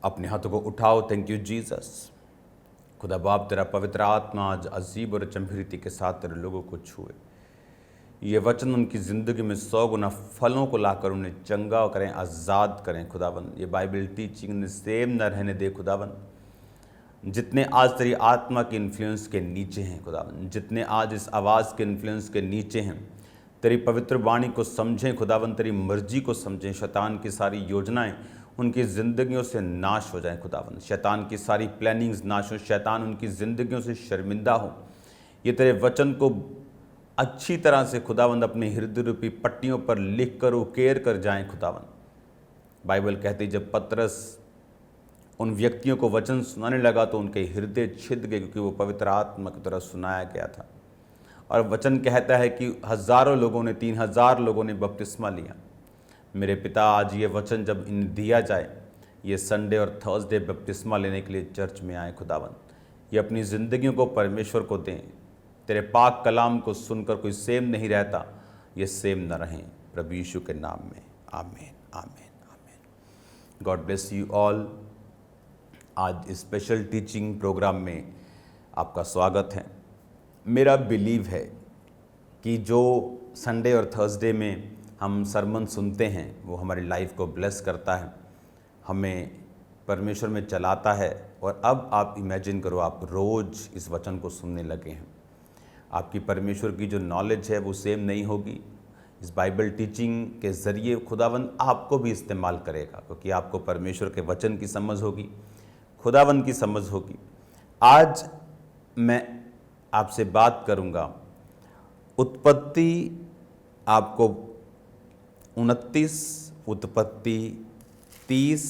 अपने हाथों को उठाओ। Thank you Jesus. खुदा बाप तेरा पवित्र आत्मा आज अजीब और अचंभी रीति के साथ तेरे लोगों को छुए। ये वचन उनकी ज़िंदगी में 100 गुना फलों को लाकर उन्हें चंगा करें, आज़ाद करें खुदावन। ये बाइबल टीचिंग सेम न रहने दे खुदावन। जितने आज तेरी आत्मा के इन्फ्लुएंस के नीचे हैं खुदावन, जितने आज इस आवाज़ के इन्फ्लुएंस के नीचे हैं, तेरी पवित्र वाणी को समझें खुदावन, तेरी मर्जी को समझें। शैतान की सारी योजनाएं उनकी ज़िंदगियों से नाश हो जाएं खुदावन। शैतान की सारी प्लानिंग्स नाश हो, शैतान उनकी ज़िंदगियों से शर्मिंदा हो। ये तेरे वचन को अच्छी तरह से खुदावंद अपने हृदय रूपी पट्टियों पर लिख कर उकेर कर जाएं खुदावंद। बाइबल कहती जब पतरस उन व्यक्तियों को वचन सुनाने लगा तो उनके हृदय छिद गए, क्योंकि वो पवित्र आत्मा की तरह सुनाया गया था। और वचन कहता है कि हज़ारों लोगों ने, 3000 लोगों ने बपतिस्मा लिया। मेरे पिता, आज ये वचन जब इन्हें दिया जाए, ये संडे और थर्सडे बपतिस्मा लेने के लिए चर्च में आए खुदावंद, ये अपनी ज़िंदगियों को परमेश्वर को दें। तेरे पाक कलाम को सुनकर कोई सेम नहीं रहता, ये सेम न रहें, प्रभु यीशु के नाम में, आमीन आमीन आमीन। God bless you all. आज स्पेशल टीचिंग प्रोग्राम में आपका स्वागत है। मेरा बिलीव है कि जो संडे और थर्सडे में हम सरमन सुनते हैं वो हमारी लाइफ को ब्लेस करता है, हमें परमेश्वर में चलाता है। और अब आप इमेजिन करो, आप रोज़ इस वचन को सुनने लगे हैं। आपकी परमेश्वर की जो नॉलेज है वो सेम नहीं होगी। इस बाइबल टीचिंग के ज़रिए खुदावंद आपको भी इस्तेमाल करेगा, क्योंकि आपको परमेश्वर के वचन की समझ होगी, खुदावंद की समझ होगी। आज मैं आपसे बात करूंगा, उत्पत्ति आपको 29, उत्पत्ति 30।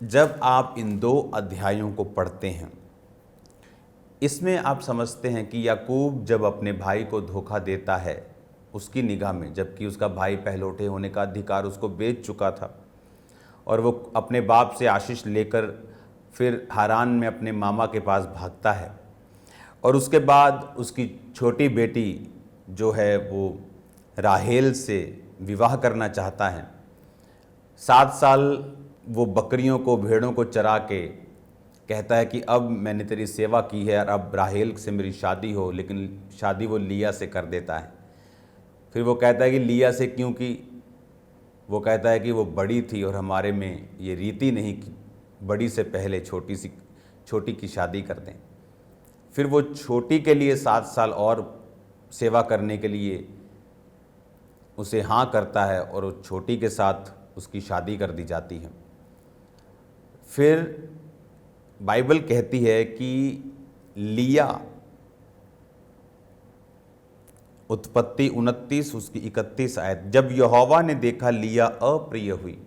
जब आप इन 2 अध्यायों को पढ़ते हैं, इसमें आप समझते हैं कि याकूब जब अपने भाई को धोखा देता है उसकी निगाह में, जबकि उसका भाई पहलौठे होने का अधिकार उसको बेच चुका था, और वो अपने बाप से आशीष लेकर फिर हारान में अपने मामा के पास भागता है। और उसके बाद उसकी छोटी बेटी जो है वो राहेल से विवाह करना चाहता है। 7 साल वो बकरियों को, भेड़ों को चरा के कहता है कि अब मैंने तेरी सेवा की है और अब राहेल से मेरी शादी हो, लेकिन शादी वो लिया से कर देता है। फिर वो कहता है कि लिया से क्यों की? वो कहता है कि वो बड़ी थी और हमारे में ये रीति नहीं कि बड़ी से पहले छोटी की शादी कर दें। फिर वो छोटी के लिए 7 साल और सेवा करने के लिए उसे हाँ करता है और वो छोटी के साथ उसकी शादी कर दी जाती है। फिर बाइबल कहती है कि लिया, उत्पत्ति 29 उसकी 31 आयत, जब यहोवा ने देखा लिया अप्रिय हुई,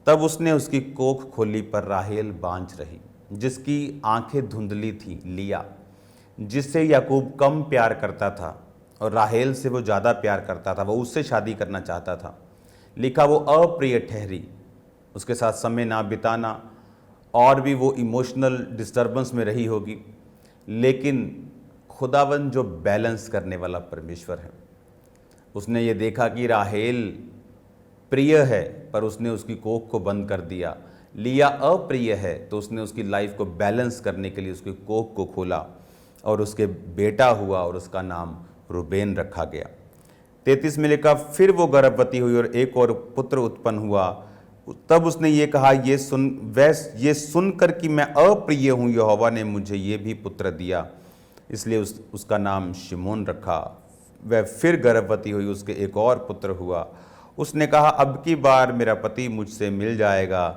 तब उसने उसकी कोख खोली पर राहेल बांझ रही, जिसकी आंखें धुंधली थी। लिया जिससे याकूब कम प्यार करता था और राहेल से वो ज़्यादा प्यार करता था, वो उससे शादी करना चाहता था, लिखा वो अप्रिय ठहरी। उसके साथ समय ना बिताना और भी वो इमोशनल डिस्टर्बेंस में रही होगी। लेकिन खुदावन जो बैलेंस करने वाला परमेश्वर है, उसने ये देखा कि राहेल प्रिय है पर उसने उसकी कोख को बंद कर दिया। लिया अप्रिय है तो उसने उसकी लाइफ को बैलेंस करने के लिए उसकी कोख को खोला और उसके बेटा हुआ और उसका नाम रूबेन रखा गया। 33 में लिखा, फिर वो गर्भवती हुई और एक और पुत्र उत्पन्न हुआ। तब उसने ये कहा, ये सुनकर कि मैं अप्रिय हूँ, यहोवा ने मुझे ये भी पुत्र दिया, इसलिए उसका नाम शिमोन रखा। वह फिर गर्भवती हुई, उसके एक और पुत्र हुआ। उसने कहा, अब की बार मेरा पति मुझसे मिल जाएगा,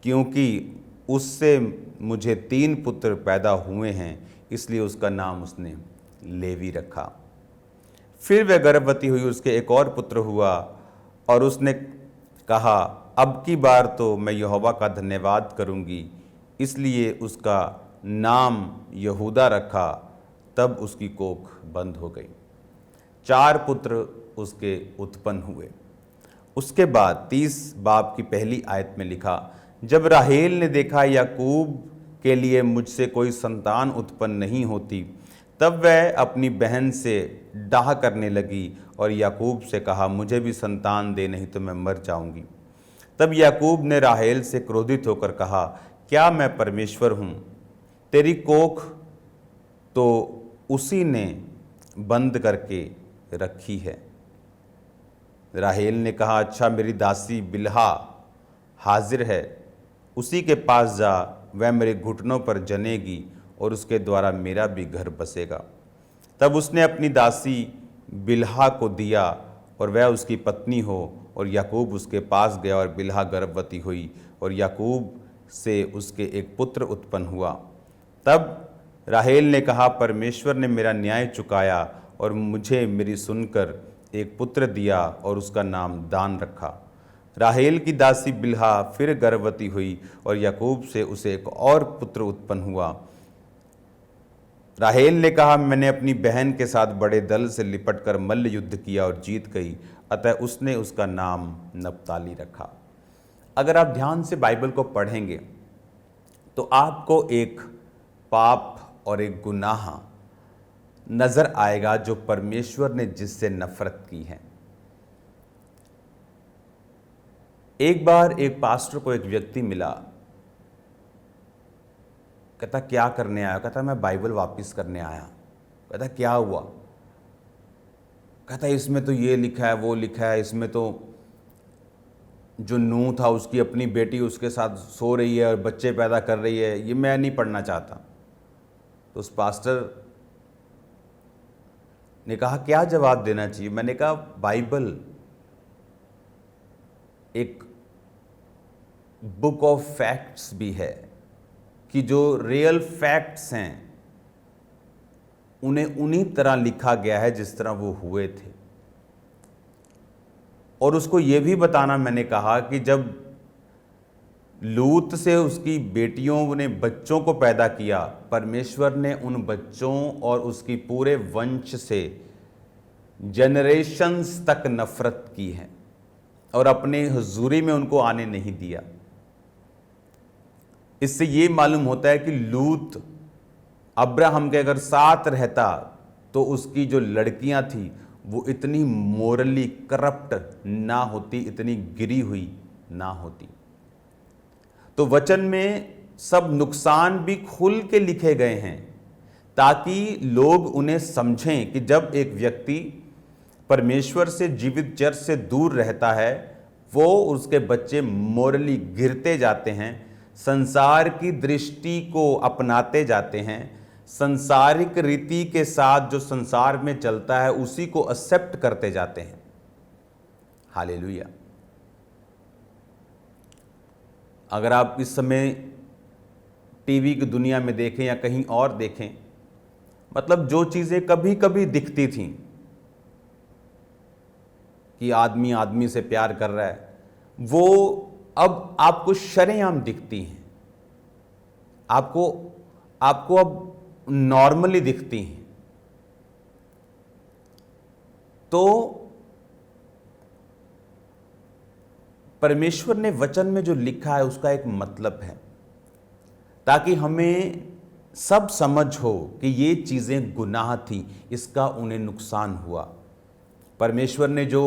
क्योंकि उससे मुझे 3 पुत्र पैदा हुए हैं, इसलिए उसका नाम उसने लेवी रखा। फिर वह गर्भवती हुई, उसके एक और पुत्र हुआ, और उसने कहा, अब की बार तो मैं यहोवा का धन्यवाद करूंगी, इसलिए उसका नाम यहूदा रखा। तब उसकी कोख बंद हो गई। 4 पुत्र उसके उत्पन्न हुए। उसके बाद 30 बाब की पहली आयत में लिखा, जब राहेल ने देखा याकूब के लिए मुझसे कोई संतान उत्पन्न नहीं होती, तब वह अपनी बहन से डाह करने लगी और याकूब से कहा, मुझे भी संतान दे, नहीं तो मैं मर जाऊंगी। तब याकूब ने राहेल से क्रोधित होकर कहा, क्या मैं परमेश्वर हूँ? तेरी कोख तो उसी ने बंद करके रखी है। राहेल ने कहा, अच्छा, मेरी दासी बिल्हा हाजिर है, उसी के पास जा, वह मेरे घुटनों पर जनेगी और उसके द्वारा मेरा भी घर बसेगा। तब उसने अपनी दासी बिल्हा को दिया और वह उसकी पत्नी हो, और याकूब उसके पास गया और बिल्हा गर्भवती हुई और याकूब से उसके एक पुत्र उत्पन्न हुआ। तब राहेल ने कहा, परमेश्वर ने मेरा न्याय चुकाया और मुझे मेरी सुनकर एक पुत्र दिया और उसका नाम दान रखा। राहेल की दासी बिल्हा फिर गर्भवती हुई और याकूब से उसे एक और पुत्र उत्पन्न हुआ। राहेल ने कहा, मैंने अपनी बहन के साथ बड़े दल से लिपटकर मल्ल युद्ध किया और जीत गई, अतः उसने उसका नाम नप्ताली रखा। अगर आप ध्यान से बाइबल को पढ़ेंगे तो आपको एक पाप और एक गुनाह नजर आएगा जो परमेश्वर ने जिससे नफरत की है। एक बार एक पास्टर को एक व्यक्ति मिला, कहता, क्या करने आया? कहता, मैं बाइबल वापस करने आया। कहता, क्या हुआ? कहता, इसमें तो ये लिखा है, वो लिखा है, इसमें तो जो नूह था उसकी अपनी बेटी उसके साथ सो रही है और बच्चे पैदा कर रही है, ये मैं नहीं पढ़ना चाहता। तो उस पास्टर ने कहा, क्या जवाब देना चाहिए? मैंने कहा, बाइबल एक बुक ऑफ फैक्ट्स भी है कि जो रियल फैक्ट्स हैं उन्हें उन्हीं तरह लिखा गया है जिस तरह वो हुए थे। और उसको ये भी बताना मैंने कहा कि जब लूत से उसकी बेटियों ने बच्चों को पैदा किया, परमेश्वर ने उन बच्चों और उसकी पूरे वंश से जनरेशंस तक नफरत की है और अपने हुजूरी में उनको आने नहीं दिया। इससे ये मालूम होता है कि लूत अब्राहम के अगर साथ रहता तो उसकी जो लड़कियां थी वो इतनी मोरली करप्ट ना होती, इतनी गिरी हुई ना होती। तो वचन में सब नुकसान भी खुल के लिखे गए हैं ताकि लोग उन्हें समझें कि जब एक व्यक्ति परमेश्वर से, जीवित चर्च से दूर रहता है, वो उसके बच्चे मोरली गिरते जाते हैं, संसार की दृष्टि को अपनाते जाते हैं, संसारिक रीति के साथ जो संसार में चलता है उसी को एक्सेप्ट करते जाते हैं। हालेलुया। अगर आप इस समय टीवी की दुनिया में देखें या कहीं और देखें, मतलब जो चीज़ें कभी कभी दिखती थीं कि आदमी आदमी से प्यार कर रहा है, वो अब आपको शरेआम दिखती हैं, आपको अब नॉर्मली दिखती हैं। तो परमेश्वर ने वचन में जो लिखा है उसका एक मतलब है, ताकि हमें सब समझ हो कि ये चीज़ें गुनाह थी, इसका उन्हें नुकसान हुआ। परमेश्वर ने जो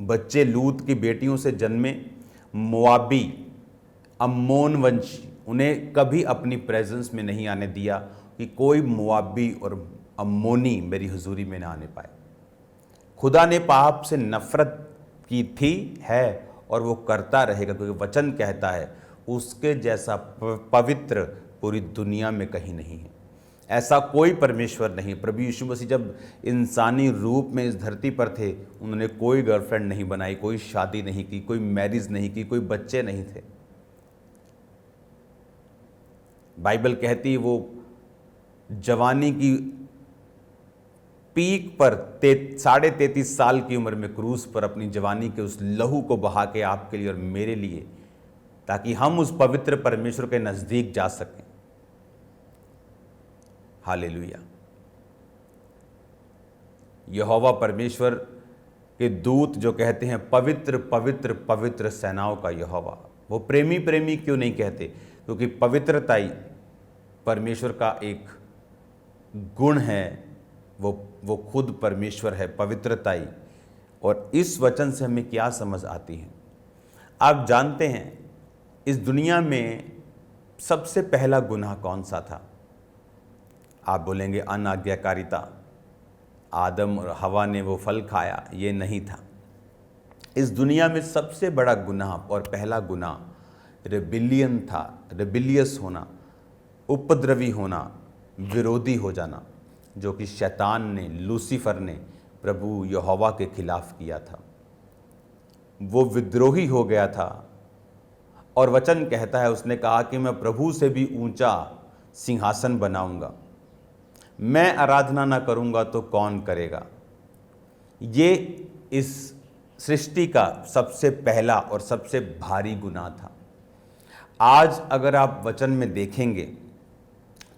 बच्चे लूत की बेटियों से जन्मे, मोआबी, अम्मोन वंशी, उन्हें कभी अपनी प्रेजेंस में नहीं आने दिया कि कोई मोआबी और अम्मोनी मेरी हुजूरी में ना आने पाए। खुदा ने पाप से नफरत की थी, है और वो करता रहेगा, क्योंकि वचन कहता है उसके जैसा पवित्र पूरी दुनिया में कहीं नहीं है। ऐसा कोई परमेश्वर नहीं। प्रभु यीशु मसीह जब इंसानी रूप में इस धरती पर थे, उन्होंने कोई गर्लफ्रेंड नहीं बनाई, कोई शादी नहीं की, कोई मैरिज नहीं की, कोई बच्चे नहीं थे। बाइबल कहती है वो जवानी की पीक पर 33.5 साल की उम्र में क्रूस पर अपनी जवानी के उस लहू को बहा के आपके लिए और मेरे लिए, ताकि हम उस पवित्र परमेश्वर के नजदीक जा सकें। हालेलुया। यहोवा परमेश्वर के दूत जो कहते हैं पवित्र पवित्र पवित्र सेनाओं का यहोवा, वो प्रेमी प्रेमी क्यों नहीं कहते? क्योंकि पवित्रता ही परमेश्वर का एक गुण है, वो खुद परमेश्वर है, पवित्रता ही। और इस वचन से हमें क्या समझ आती है? आप जानते हैं इस दुनिया में सबसे पहला गुनाह कौन सा था? आप बोलेंगे अनाज्ञाकारिता, आदम और हवा ने वो फल खाया, ये नहीं था। इस दुनिया में सबसे बड़ा गुनाह और पहला गुनाह रेबिलियन था, रेबिलियस होना, उपद्रवी होना, विरोधी हो जाना, जो कि शैतान ने, लूसीफर ने प्रभु यहोवा के खिलाफ किया था। वो विद्रोही हो गया था और वचन कहता है, उसने कहा कि मैं प्रभु से भी ऊंचा सिंहासन बनाऊंगा, मैं आराधना ना करूंगा तो कौन करेगा। ये इस सृष्टि का सबसे पहला और सबसे भारी गुनाह था। आज अगर आप वचन में देखेंगे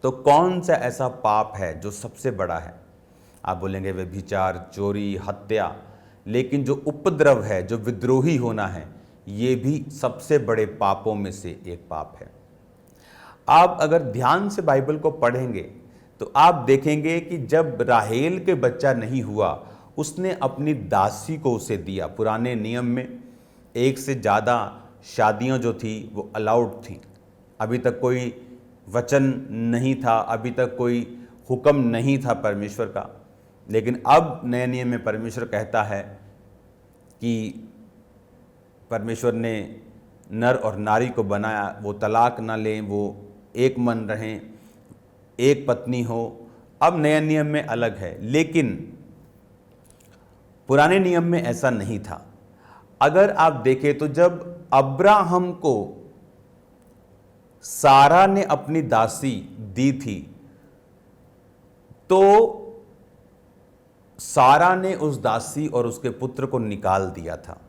तो कौन सा ऐसा पाप है जो सबसे बड़ा है? आप बोलेंगे व्यभिचार, चोरी, हत्या, लेकिन जो उपद्रव है, जो विद्रोही होना है, ये भी सबसे बड़े पापों में से एक पाप है। आप अगर ध्यान से बाइबल को पढ़ेंगे तो आप देखेंगे कि जब राहेल के बच्चा नहीं हुआ, उसने अपनी दासी को उसे दिया। पुराने नियम में एक से ज़्यादा शादियां जो थी वो अलाउड थी। अभी तक कोई वचन नहीं था, अभी तक कोई हुक्म नहीं था परमेश्वर का। लेकिन अब नए नियम में परमेश्वर कहता है कि परमेश्वर ने नर और नारी को बनाया, वो तलाक ना लें, वो एक मन रहें, एक पत्नी हो। अब नए नियम में अलग है, लेकिन पुराने नियम में ऐसा नहीं था। अगर आप देखें तो जब अब्राहम को सारा ने अपनी दासी दी थी, तो सारा ने उस दासी और उसके पुत्र को निकाल दिया था।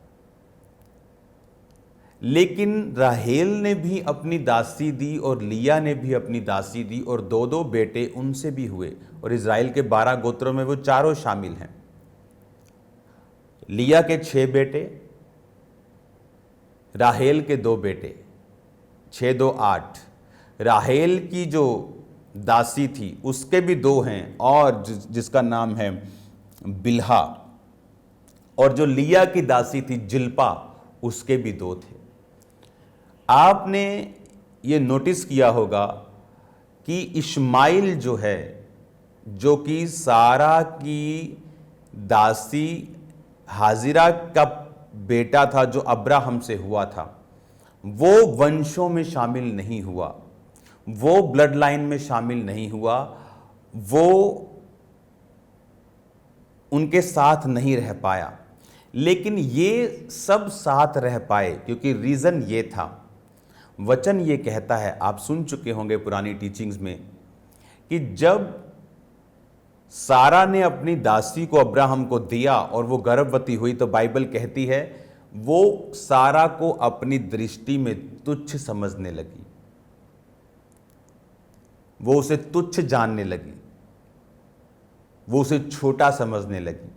लेकिन राहेल ने भी अपनी दासी दी और लिया ने भी अपनी दासी दी, और दो दो बेटे उनसे भी हुए। और इज़राइल के 12 गोत्रों में वो चारों शामिल हैं। लिया के 6 बेटे, राहेल के 2 बेटे, 6 2 8। राहेल की जो दासी थी उसके भी 2 हैं, और जिसका नाम है बिल्हा। और जो लिया की दासी थी जिल्पा, उसके भी 2 थे। आपने ये नोटिस किया होगा कि इश्माइल जो है, जो कि सारा की दासी हाजिरा का बेटा था, जो अब्राहम से हुआ था, वो वंशों में शामिल नहीं हुआ, वो ब्लड लाइन में शामिल नहीं हुआ, वो उनके साथ नहीं रह पाया। लेकिन ये सब साथ रह पाए क्योंकि रीज़न ये था, वचन ये कहता है, आप सुन चुके होंगे पुरानी टीचिंग्स में, कि जब सारा ने अपनी दासी को अब्राहम को दिया और वो गर्भवती हुई, तो बाइबल कहती है वो सारा को अपनी दृष्टि में तुच्छ समझने लगी, वो उसे तुच्छ जानने लगी, वो उसे छोटा समझने लगी,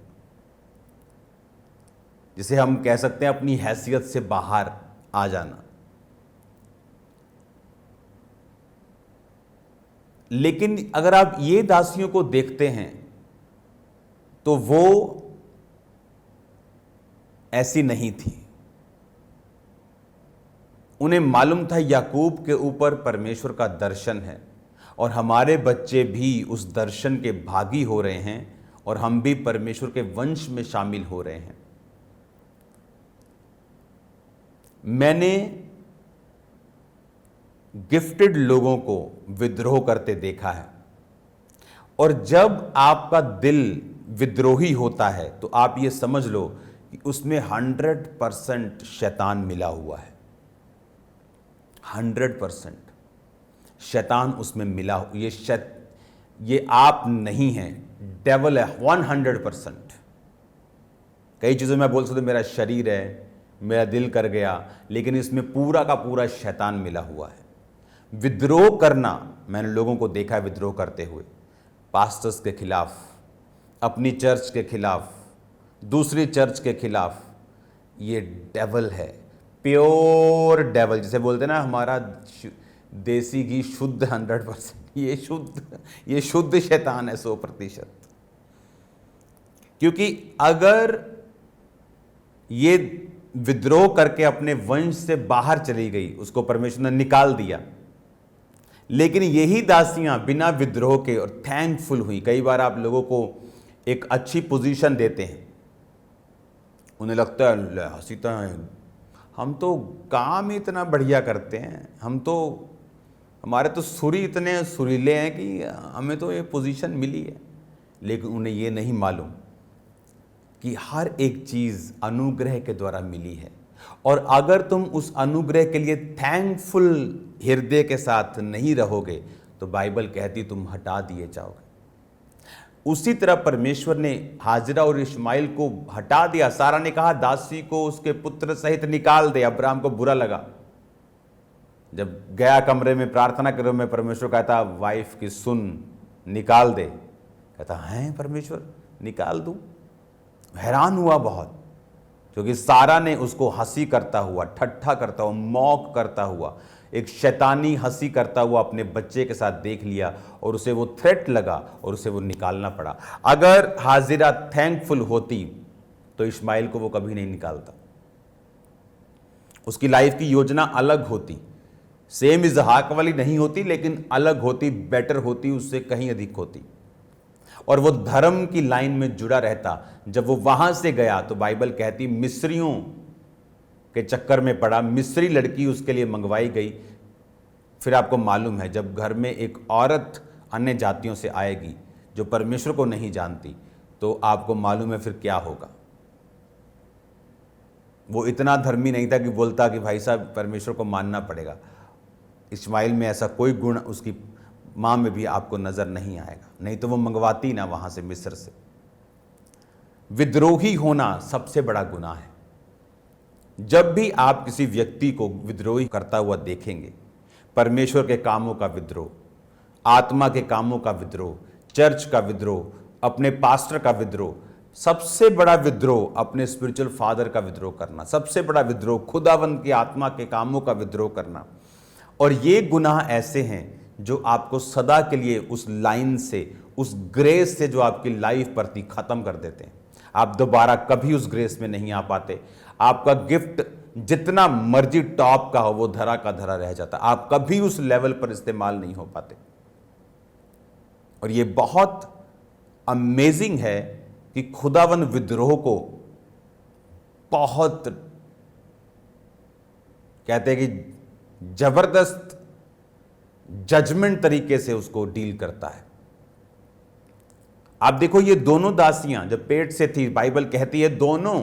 जिसे हम कह सकते हैं अपनी हैसियत से बाहर आ जाना। लेकिन अगर आप ये दासियों को देखते हैं तो वो ऐसी नहीं थी। उन्हें मालूम था याकूब के ऊपर परमेश्वर का दर्शन है, और हमारे बच्चे भी उस दर्शन के भागी हो रहे हैं, और हम भी परमेश्वर के वंश में शामिल हो रहे हैं। मैंने गिफ्टेड लोगों को विद्रोह करते देखा है, और जब आपका दिल विद्रोही होता है तो आप ये समझ लो कि उसमें 100% शैतान मिला हुआ है। 100% शैतान उसमें मिला। ये आप नहीं हैं, डेवल है 100%। कई चीज़ों में बोल सकते मेरा शरीर है, मेरा दिल कर गया, लेकिन इसमें पूरा का पूरा शैतान मिला हुआ है। विद्रोह करना, मैंने लोगों को देखा है विद्रोह करते हुए, पास्टर्स के खिलाफ, अपनी चर्च के खिलाफ, दूसरी चर्च के खिलाफ। ये डेवल है, प्योर डेवल, जिसे बोलते हैं ना हमारा देसी घी शुद्ध 100%। ये शुद्ध शैतान है 100%। क्योंकि अगर ये विद्रोह करके अपने वंश से बाहर चली गई, उसको परमेश्वर ने निकाल दिया। लेकिन यही दासियां बिना विद्रोह के और थैंकफुल हुई। कई बार आप लोगों को एक अच्छी पोजीशन देते हैं, उन्हें लगता है ले हसीता है, हम तो काम ही इतना बढ़िया करते हैं, हमारे तो सुर ही इतने सुरीले हैं कि हमें तो ये पोजीशन मिली है। लेकिन उन्हें ये नहीं मालूम कि हर एक चीज़ अनुग्रह के द्वारा मिली है, और अगर तुम उस अनुग्रह के लिए थैंकफुल हृदय के साथ नहीं रहोगे तो बाइबल कहती तुम हटा दिए जाओगे। उसी तरह परमेश्वर ने हाजिरा और इश्माइल को हटा दिया। सारा ने कहा दासी को उसके पुत्र सहित निकाल दे। अब्राहम को बुरा लगा, जब गया कमरे में प्रार्थना करो में, परमेश्वर कहता वाइफ की सुन, निकाल दे। कहता है परमेश्वर निकाल दूं? हैरान हुआ बहुत, क्योंकि सारा ने उसको हंसी करता हुआ, ठट्ठा करता हुआ, मौक करता हुआ, एक शैतानी हंसी करता हुआ अपने बच्चे के साथ देख लिया, और उसे वो थ्रेट लगा और उसे वो निकालना पड़ा। अगर हाजिरा थैंकफुल होती तो इस्माइल को वो कभी नहीं निकालता। उसकी लाइफ की योजना अलग होती, सेम इजहाक वाली नहीं होती, लेकिन अलग होती, बेटर होती, उससे कहीं अधिक होती, और वो धर्म की लाइन में जुड़ा रहता। जब वो वहां से गया तो बाइबल कहती मिस्रियों के चक्कर में पड़ा, मिस्री लड़की उसके लिए मंगवाई गई। फिर आपको मालूम है, जब घर में एक औरत अन्य जातियों से आएगी जो परमेश्वर को नहीं जानती, तो आपको मालूम है फिर क्या होगा। वो इतना धर्मी नहीं था कि बोलता कि भाई साहब परमेश्वर को मानना पड़ेगा। इस्माइल में ऐसा कोई गुण उसकी माँ में भी आपको नजर नहीं आएगा, नहीं तो वो मंगवाती ना वहां से, मिस्र से। विद्रोही होना सबसे बड़ा गुनाह है। जब भी आप किसी व्यक्ति को विद्रोही करता हुआ देखेंगे, परमेश्वर के कामों का विद्रोह, आत्मा के कामों का विद्रोह, चर्च का विद्रोह, अपने पास्टर का विद्रोह, सबसे बड़ा विद्रोह अपने स्पिरिचुअल फादर का विद्रोह करना, सबसे बड़ा विद्रोह खुदावंद की आत्मा के कामों का विद्रोह करना। और ये गुनाह ऐसे हैं जो आपको सदा के लिए उस लाइन से, उस ग्रेस से जो आपकी लाइफ पर थी, खत्म कर देते हैं। आप दोबारा कभी उस ग्रेस में नहीं आ पाते। आपका गिफ्ट जितना मर्जी टॉप का हो, वो धरा का धरा रह जाता। आप कभी उस लेवल पर इस्तेमाल नहीं हो पाते। और ये बहुत अमेजिंग है कि खुदावन विद्रोह को बहुत कहते हैं कि जबरदस्त जजमेंट तरीके से उसको डील करता है। आप देखो, ये दोनों दासियां जब पेट से थी, बाइबल कहती है दोनों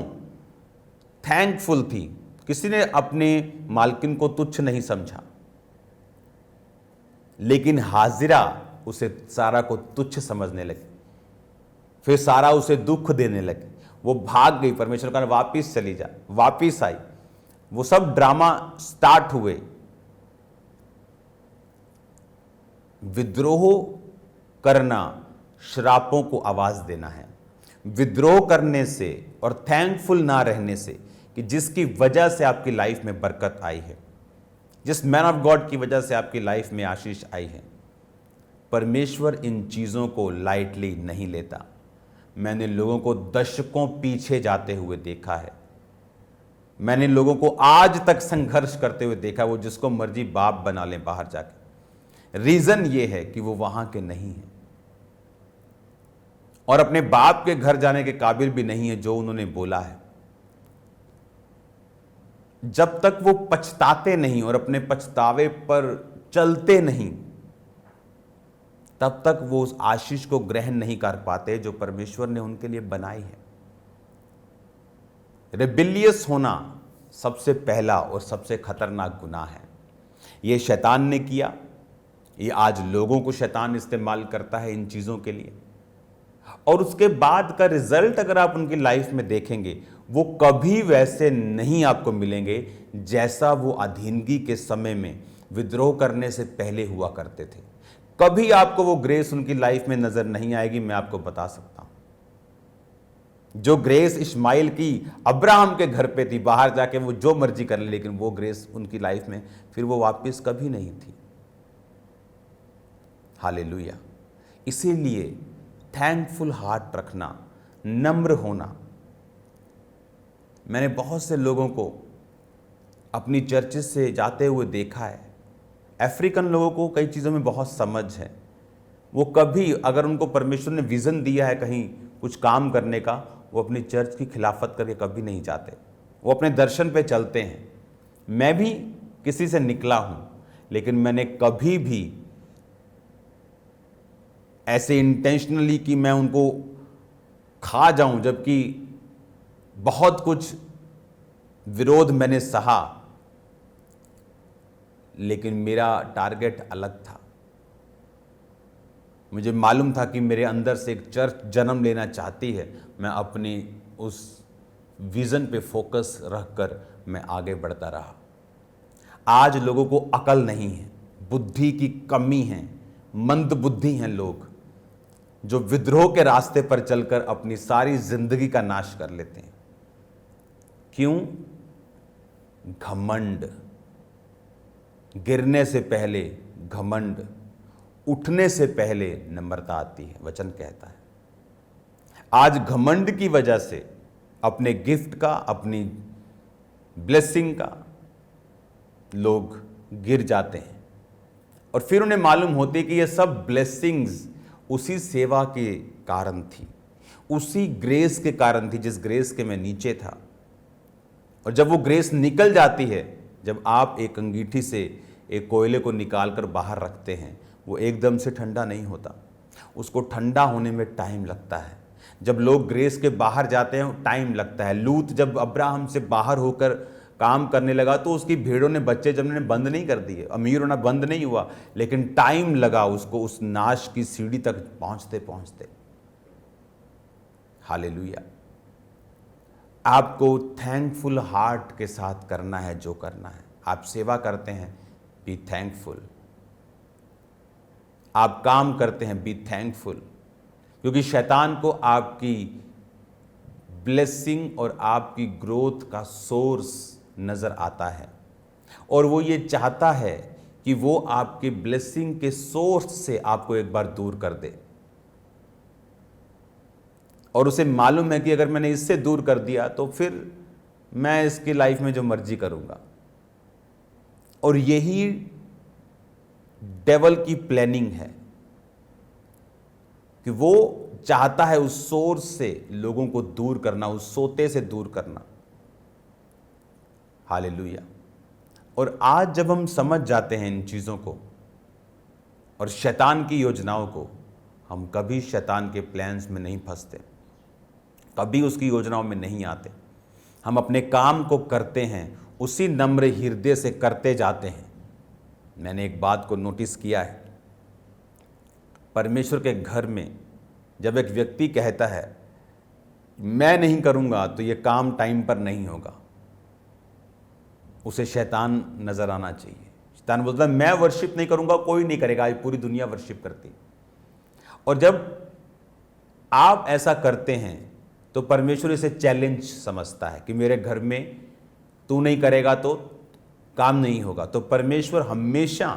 थैंकफुल थी। किसी ने अपने मालकिन को तुच्छ नहीं समझा, लेकिन हाजिरा उसे सारा को तुच्छ समझने लगी। फिर सारा उसे दुख देने लगी, वो भाग गई। परमेश्वर का वापिस चली जा, वापिस आई। वो सब ड्रामा स्टार्ट हुए। विद्रोह करना श्रापों को आवाज देना है। विद्रोह करने से और थैंकफुल ना रहने से, कि जिसकी वजह से आपकी लाइफ में बरकत आई है, जिस मैन ऑफ गॉड की वजह से आपकी लाइफ में आशीष आई है, परमेश्वर इन चीज़ों को लाइटली नहीं लेता। मैंने लोगों को दशकों पीछे जाते हुए देखा है। मैंने लोगों को आज तक संघर्ष करते हुए देखा, वो जिसको मर्जी बाप बना लें बाहर जाके। रीजन ये है कि वो वहां के नहीं है और अपने बाप के घर जाने के काबिल भी नहीं है जो उन्होंने बोला है। जब तक वो पछताते नहीं और अपने पछतावे पर चलते नहीं, तब तक वो उस आशीष को ग्रहण नहीं कर पाते जो परमेश्वर ने उनके लिए बनाई है। रेबिलियस होना सबसे पहला और सबसे खतरनाक गुनाह है। ये शैतान ने किया, ये आज लोगों को शैतान इस्तेमाल करता है इन चीज़ों के लिए। और उसके बाद का रिजल्ट अगर आप उनकी लाइफ में देखेंगे, वो कभी वैसे नहीं आपको मिलेंगे जैसा वो अधीनगी के समय में विद्रोह करने से पहले हुआ करते थे। कभी आपको वो ग्रेस उनकी लाइफ में नजर नहीं आएगी। मैं आपको बता सकता हूं, जो ग्रेस इस्माइल की अब्राहम के घर पे थी, बाहर जाके वो जो मर्जी कर ले, लेकिन वो ग्रेस उनकी लाइफ में फिर वो वापस कभी नहीं थी। हालेलुया। इसीलिए थैंकफुल हार्ट रखना, नम्र होना। मैंने बहुत से लोगों को अपनी चर्चेस से जाते हुए देखा है। अफ्रीकन लोगों को कई चीज़ों में बहुत समझ है। वो कभी, अगर उनको परमेश्वर ने विज़न दिया है कहीं कुछ काम करने का, वो अपनी चर्च की खिलाफत करके कभी नहीं जाते। वो अपने दर्शन पे चलते हैं। मैं भी किसी से निकला हूँ, लेकिन मैंने कभी भी ऐसे इंटेंशनली कि मैं उनको खा जाऊं, जबकि बहुत कुछ विरोध मैंने सहा, लेकिन मेरा टारगेट अलग था। मुझे मालूम था कि मेरे अंदर से एक चर्च जन्म लेना चाहती है। मैं अपनी उस विज़न पे फोकस रखकर मैं आगे बढ़ता रहा। आज लोगों को अकल नहीं है, बुद्धि की कमी है, मंद बुद्धि हैं लोग, जो विद्रोह के रास्ते पर चलकर अपनी सारी जिंदगी का नाश कर लेते हैं। क्यों? घमंड। गिरने से पहले घमंड, उठने से पहले नम्रता आती है, वचन कहता है। आज घमंड की वजह से अपने गिफ्ट का, अपनी ब्लेसिंग का लोग गिर जाते हैं, और फिर उन्हें मालूम होती कि ये सब ब्लेसिंग्स उसी सेवा के कारण थी, उसी ग्रेस के कारण थी जिस ग्रेस के मैं नीचे था। और जब वो ग्रेस निकल जाती है, जब आप एक अंगीठी से एक कोयले को निकालकर बाहर रखते हैं, वो एकदम से ठंडा नहीं होता, उसको ठंडा होने में टाइम लगता है। जब लोग ग्रेस के बाहर जाते हैं, टाइम लगता है। लूत जब अब्राहम से बाहर होकर काम करने लगा तो उसकी भेड़ों ने बच्चे जमने बंद नहीं कर दिए, अमीर होना बंद नहीं हुआ, लेकिन टाइम लगा उसको उस नाश की सीढ़ी तक पहुंचते पहुंचते। हालेलुया। आपको थैंकफुल हार्ट के साथ करना है जो करना है। आप सेवा करते हैं, बी थैंकफुल। आप काम करते हैं, बी थैंकफुल, क्योंकि शैतान को आपकी ब्लेसिंग और आपकी ग्रोथ का सोर्स नजर आता है, और वो ये चाहता है कि वो आपके ब्लेसिंग के सोर्स से आपको एक बार दूर कर दे। और उसे मालूम है कि अगर मैंने इससे दूर कर दिया तो फिर मैं इसकी लाइफ में जो मर्जी करूंगा। और यही डेवल की प्लानिंग है कि वो चाहता है उस सोर्स से लोगों को दूर करना, उस सोते से दूर करना। हालेलुया। और आज जब हम समझ जाते हैं इन चीज़ों को और शैतान की योजनाओं को, हम कभी शैतान के प्लान्स में नहीं फंसते, कभी उसकी योजनाओं में नहीं आते। हम अपने काम को करते हैं, उसी नम्र हृदय से करते जाते हैं। मैंने एक बात को नोटिस किया है, परमेश्वर के घर में जब एक व्यक्ति कहता है मैं नहीं करूंगा तो ये काम टाइम पर नहीं होगा, उसे शैतान नजर आना चाहिए। शैतान बोलता है मैं वर्शिप नहीं करूंगा, कोई नहीं करेगा, आज पूरी दुनिया वर्शिप करती। और जब आप ऐसा करते हैं तो परमेश्वर इसे चैलेंज समझता है कि मेरे घर में तू नहीं करेगा तो काम नहीं होगा। तो परमेश्वर हमेशा,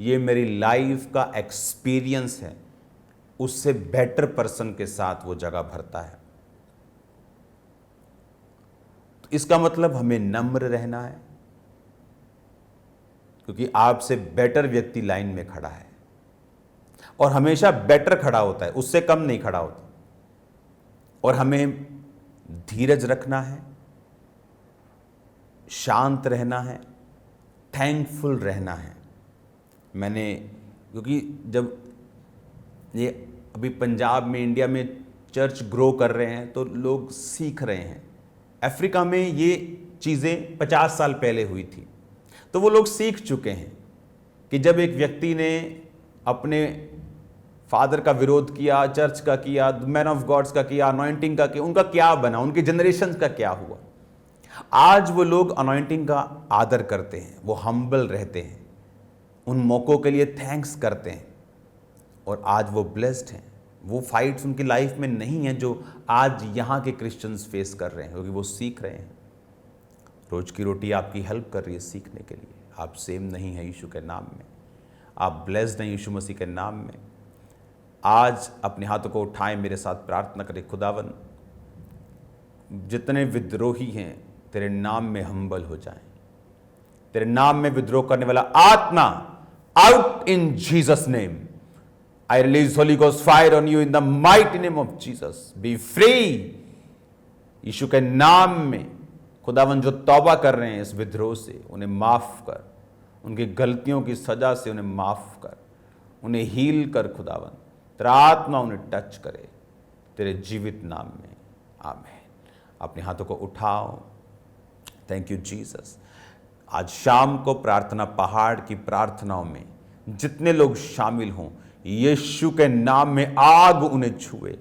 ये मेरी लाइफ का एक्सपीरियंस है, उससे बेटर पर्सन के साथ वो जगह भरता है। तो इसका मतलब हमें नम्र रहना है, क्योंकि आपसे बेटर व्यक्ति लाइन में खड़ा है, और हमेशा बेटर खड़ा होता है, उससे कम नहीं खड़ा होता। और हमें धीरज रखना है, शांत रहना है, थैंकफुल रहना है। मैंने, क्योंकि जब ये अभी पंजाब में, इंडिया में चर्च ग्रो कर रहे हैं तो लोग सीख रहे हैं। अफ्रीका में ये चीज़ें 50 साल पहले हुई थी, तो वो लोग सीख चुके हैं कि जब एक व्यक्ति ने अपने फादर का विरोध किया, चर्च का किया, मैन ऑफ गॉड्स का किया, अनॉइंटिंग का किया, उनका क्या बना, उनके जनरेशन का क्या हुआ। आज वो लोग अनॉइंटिंग का आदर करते हैं, वो हम्बल रहते हैं, उन मौक़ों के लिए थैंक्स करते हैं, और आज वो ब्लेस्ड हैं। वो फाइट्स उनकी लाइफ में नहीं है जो आज यहाँ के क्रिश्चियंस फेस कर रहे हैं, क्योंकि वो सीख रहे हैं। रोज की रोटी आपकी हेल्प कर रही है सीखने के लिए। आप सेम नहीं है यीशु के नाम में, आप ब्लेस्ड हैं यीशु मसीह के नाम में। आज अपने हाथों को उठाएं, मेरे साथ प्रार्थना करें। खुदावन, जितने विद्रोही हैं, तेरे नाम में हम्बल हो जाएं। तेरे नाम में विद्रोह करने वाला आत्मा out in Jesus name. I release holy ghost fire on you in the mighty name of Jesus. Be free. Yeshu के नाम में खुदावन जो तौबा कर रहे हैं इस विद्रोह से, उन्हें माफ कर। उनकी गलतियों की सजा से उन्हें माफ कर, उन्हें हील कर। खुदावन तेरा आत्मा उन्हें टच करे तेरे जीवित नाम में। आमीन। अपने हाथों को उठाओ। Thank you Jesus. आज शाम को प्रार्थना पहाड़ की प्रार्थनाओं में जितने लोग शामिल हों, यीशु के नाम में आग उन्हें छुए,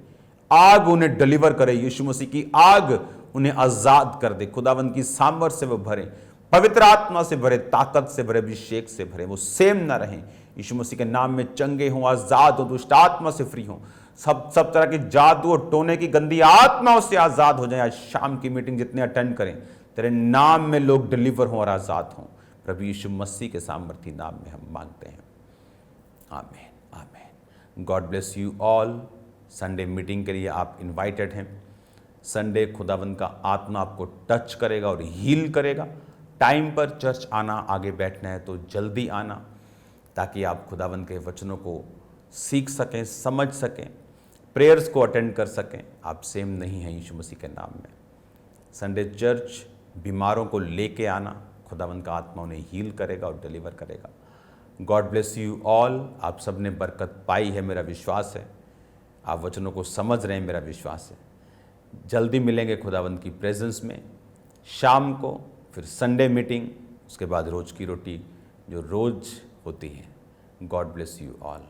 आग उन्हें डिलीवर करे। यीशु मसीह की आग उन्हें आजाद कर दे। खुदावंद की सामर्थ से वो भरे, पवित्र आत्मा से भरे, ताकत से भरे, अभिषेक से भरे। वो सेम ना रहें। यीशु मसीह के नाम में चंगे हों, आजाद हों, दुष्ट आत्मा से फ्री हों। सब तरह के जादू और टोने की गंदी आत्माओं से आजाद हो जाएं। आज शाम की मीटिंग जितने अटेंड करें, तेरे नाम में लोग डिलीवर हों और आजाद हों। प्रभु यीशु मसीह के सामर्थी नाम में हम मांगते हैं। आमीन, आमीन। God bless you all. Sunday meeting के लिए आप इनवाइटेड हैं। संडे खुदावंद का आत्मा आपको टच करेगा और हील करेगा। टाइम पर चर्च आना, आगे बैठना है तो जल्दी आना, ताकि आप खुदावंद के वचनों को सीख सकें, समझ सकें, प्रेयर्स को अटेंड कर सकें। आप सेम नहीं हैं यीशु मसीह के नाम में। संडे चर्च बीमारों को लेके आना, खुदावंद का आत्मा उन्हें हील करेगा और डिलीवर करेगा। God bless you all. आप सब ने बरकत पाई है, मेरा विश्वास है। आप वचनों को समझ रहे हैं, मेरा विश्वास है। जल्दी मिलेंगे खुदावंद की प्रेजेंस में शाम को, फिर संडे मीटिंग, उसके बाद रोज़ की रोटी जो रोज़ होती है। God bless you all.